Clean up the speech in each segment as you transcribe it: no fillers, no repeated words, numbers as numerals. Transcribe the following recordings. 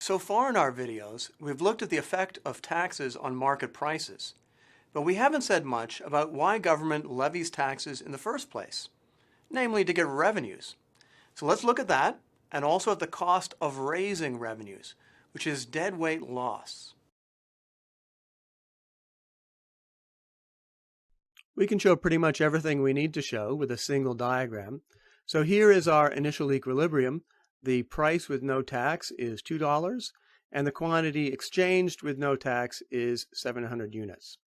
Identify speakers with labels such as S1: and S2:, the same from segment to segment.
S1: So far in our videos, we've looked at the effect of taxes on market prices, but we haven't said much about why government levies taxes in the first place, namely to get revenues. So let's look at that, and also at the cost of raising revenues, which is deadweight loss. We can show pretty much everything we need to show with a single diagram. So here is our initial equilibrium. The price with no tax is $2, and the quantity exchanged with no tax is 700 units.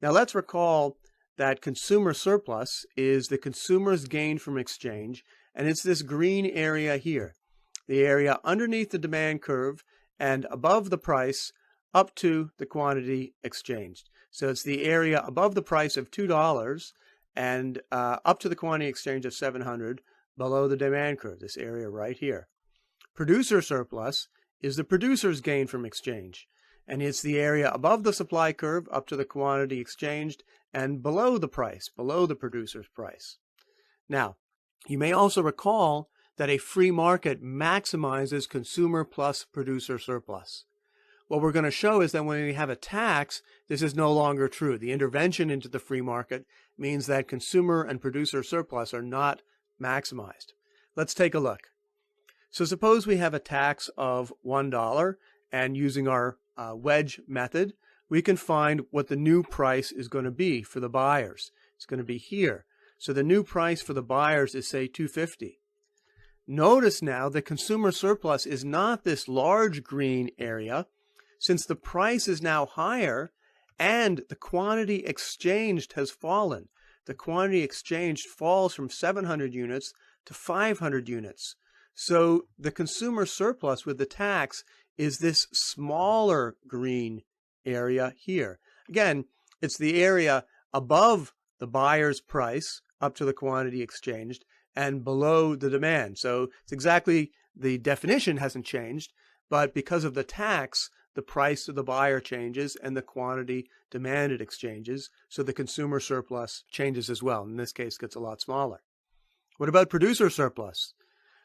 S1: Now let's recall that consumer surplus is the consumer's gain from exchange, and it's this green area here, the area underneath the demand curve and above the price up to the quantity exchanged. So it's the area above the price of $2 and up to the quantity exchange of 700 below the demand curve, this area right here. Producer surplus is the producer's gain from exchange, and it's the area above the supply curve up to the quantity exchanged and below the price, below the producer's price. Now, you may also recall that a free market maximizes consumer plus producer surplus. What we're going to show is that when we have a tax, this is no longer true. The intervention into the free market means that consumer and producer surplus are not maximized. Let's take a look. So suppose we have a tax of $1, and using our wedge method, we can find what the new price is going to be for the buyers. It's going to be here. So the new price for the buyers is, say, $2.50. Notice now that consumer surplus is not this large green area. Since the price is now higher and the quantity exchanged has fallen. The quantity exchanged falls from 700 units to 500 units. So the consumer surplus with the tax is this smaller green area here. Again, it's the area above the buyer's price up to the quantity exchanged and below the demand. So it's exactly, the definition hasn't changed, but because of the tax, the price to the buyer changes and the quantity demanded exchanges, so the consumer surplus changes as well. In this case, gets a lot smaller. What about producer surplus?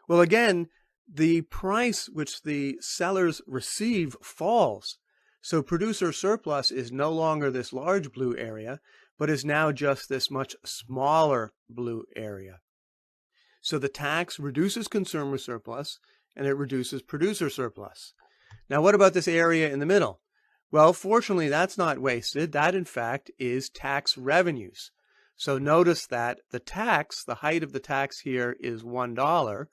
S1: Well, again, the price which the sellers receive falls. So producer surplus is no longer this large blue area, but is now just this much smaller blue area. So the tax reduces consumer surplus and it reduces producer surplus. Now, what about this area in the middle? Well, fortunately, that's not wasted. That, in fact, is tax revenues. So notice that the tax, the height of the tax here is $1,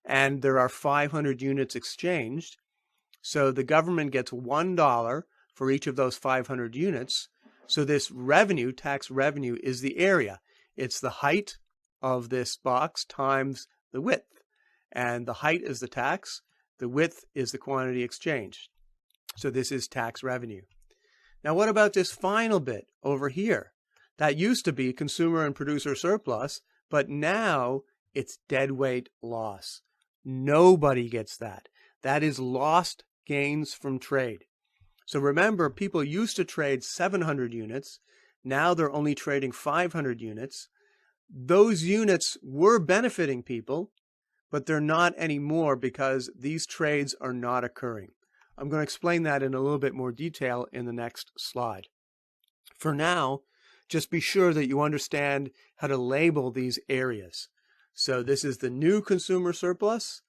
S1: and there are 500 units exchanged. So the government gets $1 for each of those 500 units. So this revenue, tax revenue, is the area. It's the height of this box times the width. And the height is the tax. The width is the quantity exchanged. So this is tax revenue. Now what about this final bit over here? That used to be consumer and producer surplus, but now it's deadweight loss. Nobody gets that. That is lost gains from trade. So remember, people used to trade 700 units. Now they're only trading 500 units. Those units were benefiting people, but they're not anymore because these trades are not occurring. I'm going to explain that in a little bit more detail in the next slide. For now, just be sure that you understand how to label these areas. So this is the new consumer surplus,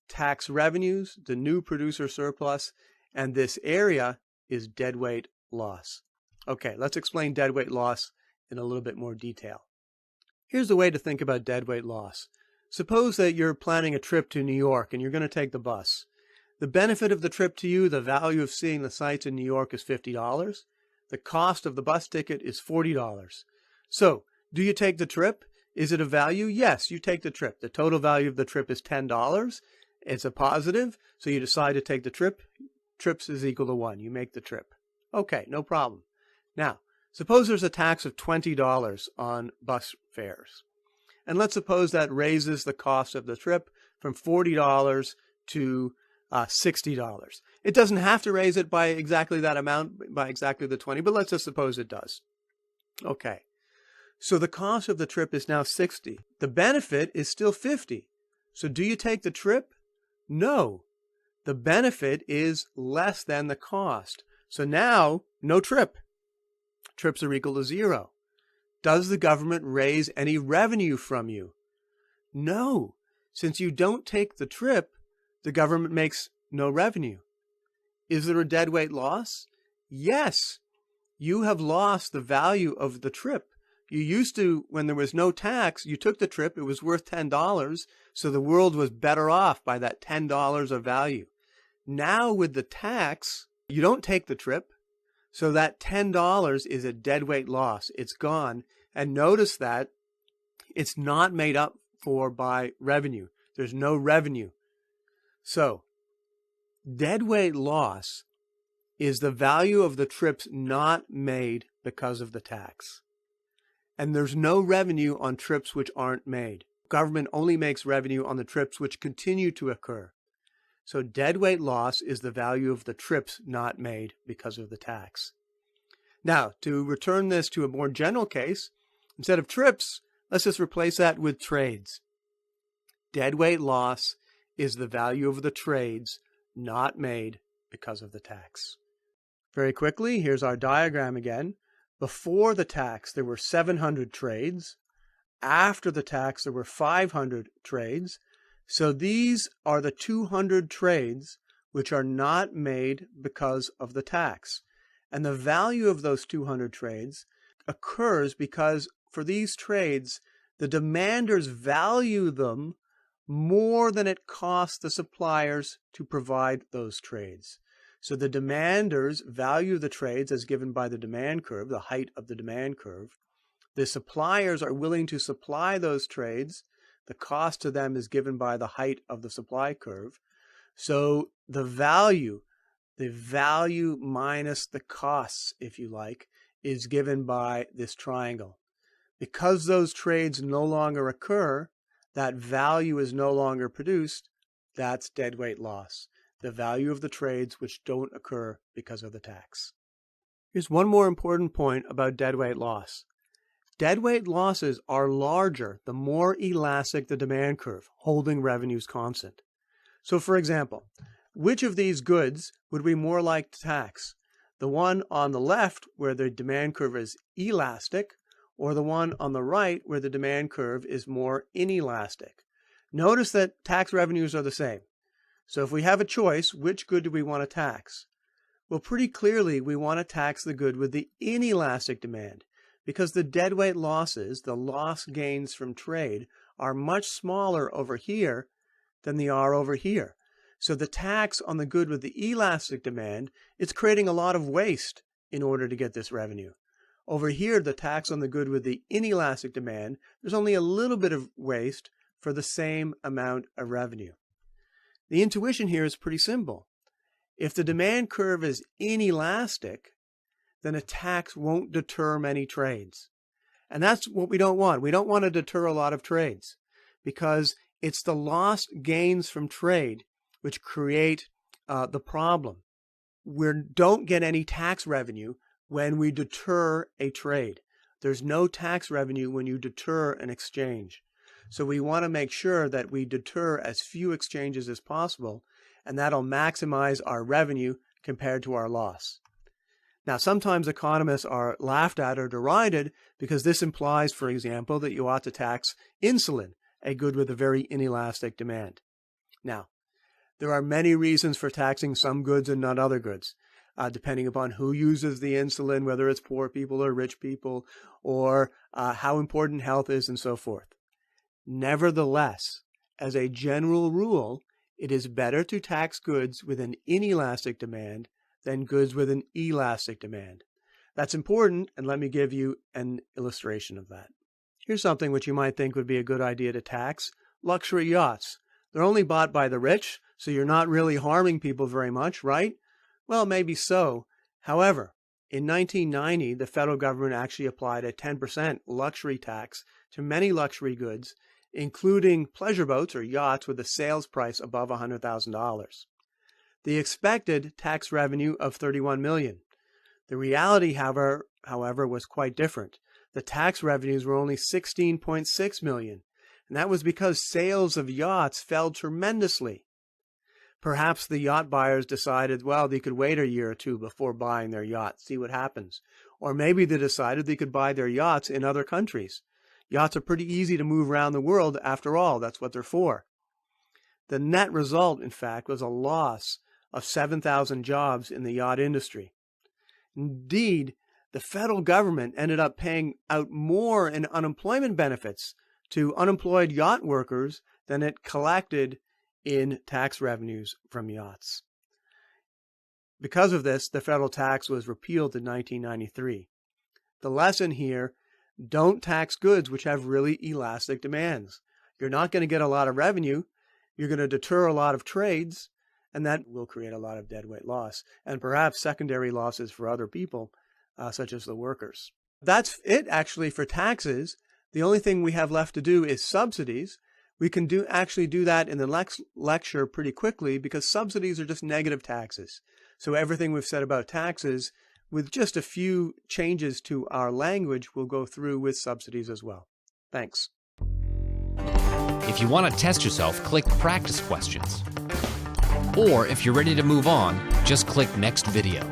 S1: tax revenues, the new producer surplus, and this area is deadweight loss. Okay, let's explain deadweight loss in a little bit more detail. Here's the way to think about deadweight loss. Suppose that you're planning a trip to New York and you're going to take the bus. The benefit of the trip to you, the value of seeing the sights in New York is $50. The cost of the bus ticket is $40. So, do you take the trip? Is it a value? Yes, you take the trip. The total value of the trip is $10. It's a positive, so you decide to take the trip. Trips is equal to 1. You make the trip. Okay, no problem. Now, suppose there's a tax of $20 on bus fares. And let's suppose that raises the cost of the trip from $40 to $60. It doesn't have to raise it by exactly that amount, by exactly the 20, but let's just suppose it does. Okay. So the cost of the trip is now 60. The benefit is still 50. So do you take the trip? No. the benefit is less than the cost. So now, no trip. Trips are equal to 0. Does the government raise any revenue from you? No. Since you don't take the trip, the government makes no revenue. Is there a deadweight loss? Yes. You have lost the value of the trip. You used to, when there was no tax, you took the trip, it was worth $10, so the world was better off by that $10 of value. Now with the tax, you don't take the trip, so that $10 is a deadweight loss. It's gone. And notice that it's not made up for by revenue. There's no revenue. So, deadweight loss is the value of the trips not made because of the tax. And there's no revenue on trips which aren't made. Government only makes revenue on the trips which continue to occur. So deadweight loss is the value of the trips not made because of the tax. Now, to return this to a more general case, instead of trips, let's just replace that with trades. Deadweight loss is the value of the trades not made because of the tax. Very quickly, here's our diagram again. Before the tax, there were 700 trades. After the tax, there were 500 trades. So these are the 200 trades which are not made because of the tax. And the value of those 200 trades occurs because for these trades, the demanders value them more than it costs the suppliers to provide those trades. So the demanders value the trades as given by the demand curve, the height of the demand curve. The suppliers are willing to supply those trades. The cost to them is given by the height of the supply curve. So the value minus the costs, if you like, is given by this triangle. Because those trades no longer occur, that value is no longer produced. That's deadweight loss, the value of the trades which don't occur because of the tax. Here's one more important point about deadweight loss. Deadweight losses are larger the more elastic the demand curve, holding revenues constant. So for example, which of these goods would we more like to tax? The one on the left where the demand curve is elastic, or the one on the right where the demand curve is more inelastic? Notice that tax revenues are the same. So if we have a choice, which good do we want to tax? Well, pretty clearly we want to tax the good with the inelastic demand, because the deadweight losses, the loss gains from trade, are much smaller over here than they are over here. So the tax on the good with the elastic demand, it's creating a lot of waste in order to get this revenue. Over here, the tax on the good with the inelastic demand, there's only a little bit of waste for the same amount of revenue. The intuition here is pretty simple. If the demand curve is inelastic, then a tax won't deter many trades. And that's what we don't want. We don't want to deter a lot of trades because it's the lost gains from trade which create the problem. We don't get any tax revenue when we deter a trade. There's no tax revenue when you deter an exchange. So we want to make sure that we deter as few exchanges as possible, and that'll maximize our revenue compared to our loss. Now, sometimes economists are laughed at or derided because this implies, for example, that you ought to tax insulin, a good with a very inelastic demand. Now, there are many reasons for taxing some goods and not other goods, depending upon who uses the insulin, whether it's poor people or rich people, or how important health is and so forth. Nevertheless, as a general rule, it is better to tax goods with an inelastic demand than goods with an elastic demand. That's important, and let me give you an illustration of that. Here's something which you might think would be a good idea to tax: luxury yachts. They're only bought by the rich, so you're not really harming people very much, right? Well, maybe so. However, in 1990, the federal government actually applied a 10% luxury tax to many luxury goods, including pleasure boats or yachts with a sales price above $100,000. The expected tax revenue of $31 million. The reality, however, was quite different. The tax revenues were only $16.6 million, and that was because sales of yachts fell tremendously. Perhaps the yacht buyers decided, well, they could wait a year or two before buying their yacht, see what happens. Or maybe they decided they could buy their yachts in other countries. Yachts are pretty easy to move around the world, after all. That's what they're for. The net result, in fact, was a loss of 7,000 jobs in the yacht industry. Indeed, the federal government ended up paying out more in unemployment benefits to unemployed yacht workers than it collected in tax revenues from yachts. Because of this, the federal tax was repealed in 1993. The lesson here, don't tax goods which have really elastic demands. You're not going to get a lot of revenue. You're going to deter a lot of trades, and that will create a lot of deadweight loss, and perhaps secondary losses for other people, such as the workers. That's it, actually, for taxes. The only thing we have left to do is subsidies. We can actually do that in the next lecture pretty quickly, because subsidies are just negative taxes. So everything we've said about taxes, with just a few changes to our language, we'll go through with subsidies as well. Thanks.
S2: If you want to test yourself, click Practice Questions. Or if you're ready to move on, just click Next Video.